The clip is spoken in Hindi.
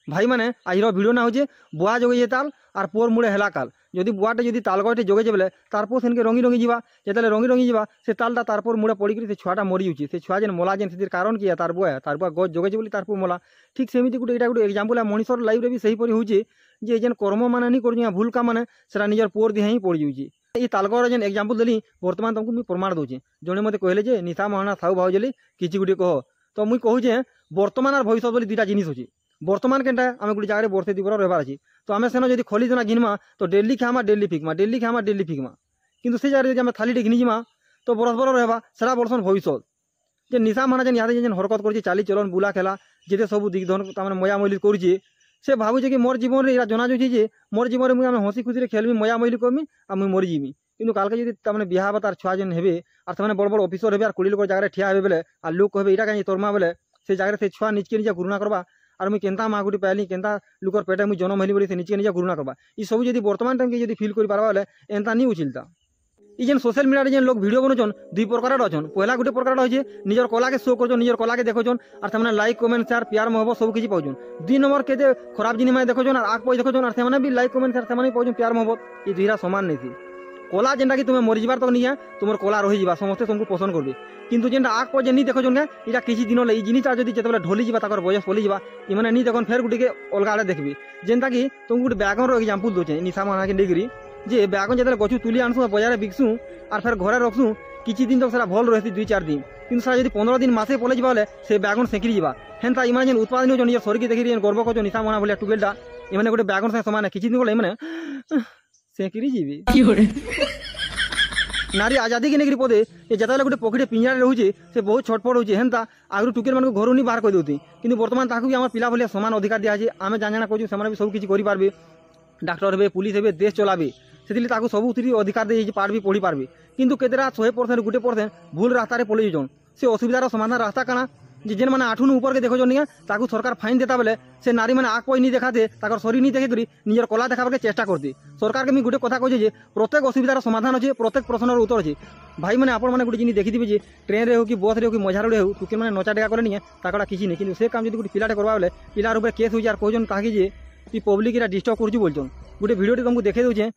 भाई मैंने आज भिडियो ना हो बुआ जगे ताल और पोर मुड़े हेला काल जदि बुआटे जदि ताल गटे जगे बोले तारपर से रंगी रंगी जावा जिते रंगी रंगी जावा से तालटा तारपर मुड़े पड़ी से छुआटा मरी जाऊँगी से छुआ जेन मला जेन से कारण किया तार बुआ गज जगे बोली तारपर मला ठीक सेमती गोटे यहाँ गोटे एक्जाम्पल है मनीषर लाइफ भी सहीपरी होचे जे जेन कर्म मान नहीं कर भूल काम मैंने से निजर पुअर दिहे ही पड़ जाऊँगी ये तालगर जेन एक्जाम्पल देली बर्तमान तुमको मुझे प्रमाण दूचे जड़े मत कहले निशा महाना साहू भाउजली किसी गोटे कह तो मुझे कहूचे बर्तमान और भविष्य बोली दुटा जिनिस अच्छे बर्तमान केनटा आम गोटे जगह वर्षे दुबर रहार अच्छी तो आम सेन जब खली जना घिनमा तो डेली खामा डेली फिकमा डेली खामा डेली फिकमा किंतु से जगह आम थाली घिनीजिमा तो बरस बर रहा सारा बर्षन भविष्य जे निशा माना जेन यहाँ जेन हरकत कर चाली चलन बुला खेला जिते सब दिग्धन मजा मइली करुचे से भावुचे कि मोर जीवन में जना जाऊँगी मोर जीवन में मुझे हसी खुशी खेलमी मजा मइली करमी और मुझे मरीजिमी किंतु काल के जब बिहा हे तार छुआ जेन हे और से बड़ बड़ अफिसर हे और कुड़ी लोक जगह ठिया हे बेले और लोक कहे यहाँ कहीं तोरमा बेले से जगह से छुआ निजके निजा गुरुना करवा और मुझे केन्ता माँ गुटी पाइली केन्ता लुकर पेटे मुझे जन्म हेली बोली से निजके निजा गुरुना करवा ये सब जब बर्तमान टाइम के फिल कर पार्बा बेले एंता नहीं उचिलता ये जेन सोशल मीडिया जेन लोग वीडियो बनाचन दुई प्रकार अच्छन पहला गोटे प्रकार हो निजर कला के शो कर निजर कला के देखोन और से लाइक कमेंट शेयर प्यार मोहब्बत सब किसी पाउन दुई नंबर के खराब जिन मैंने देखोन और आग पैसे देखोन और से भी लाइक कमेंट शेयर से पाउन प्यार मोहब्बत ये दुईटा सामान नहीं थी कला जेनटा कि तुम्हें मरीजार तक नहीं है तुम कला रही समस्ते तुमको पसंद कर किंतु जेनटा आग पैसे नहीं देखोन क्या किसी दिन ये जिनिसा जब जो ढली जावा बयस पली जा ये नहीं देखन फेर गोटे अलग आड़े देखबी जेनटा कि तुमको गोटे बैगन एग्जाम्पल दूचे निशा माना के लेकर जे बैगन जो गचु तुली आनसु बजार बिकसु और फिर घरे रखसु किसी दिन तक सारा भल रही 2-4 दिन कि जब 15 दिन मसे पलि जावा से बैगन सेंकरी जावा हेन्ता इमान जेन उत्पादन हो निज शरीर के देखी गर्व कर निशा मना भाया टुकेलटा इमाने गोटे बैगन से सामान किसी दिन गले मैंने सेंकरी जीवी नारी आजादी के लेकर पदे ये जिते गोटे पक्षी पिंजरा रोचे से बहुत छटपट होचे हेन्ता आगु टुकेल मान घर नहीं बाहर कर दूती कि बर्तमान ताकू भी आम पिला भाया सामान अधिकार दिखाई आम जाना कहूँ से भी सब किसी करेंगे डाक्टर हे पुलिस हे देश चलाबे से सब अधिकार दे पाठ भी पढ़ी पार्बे किंतु केतेरा 100% गोटे परसेंट भूल रास्तार पलि जाऊन से असुविधार समाधान रास्ता काना जेन मैंने 8 ऊपर के देखो नहीं ताकू सरकार फाइन देता बेले से नारी मैंने आग पैस नहीं देखाते शरीर नहीं देखे करी निजर कला देखा चेष्टा करते सरकार के गोटे कथा कहे प्रत्येक असुविधार समाधान अच्छे प्रत्येक प्रश्नर उत्तर अच्छे भाई मैंने आप गोटे जिन देखी ट्रेन रे हो कि बस रे हो कि मझार रे हो टुके मैंने नचा टेका कले नहीं किसी नहीं कि से काम जो गोटे पिलाटे करवा बेले पिलार केस हो कहन कहा कि पब्लिक डिस्टर्ब कर गोटे भिडियो तुमको देखे दूचे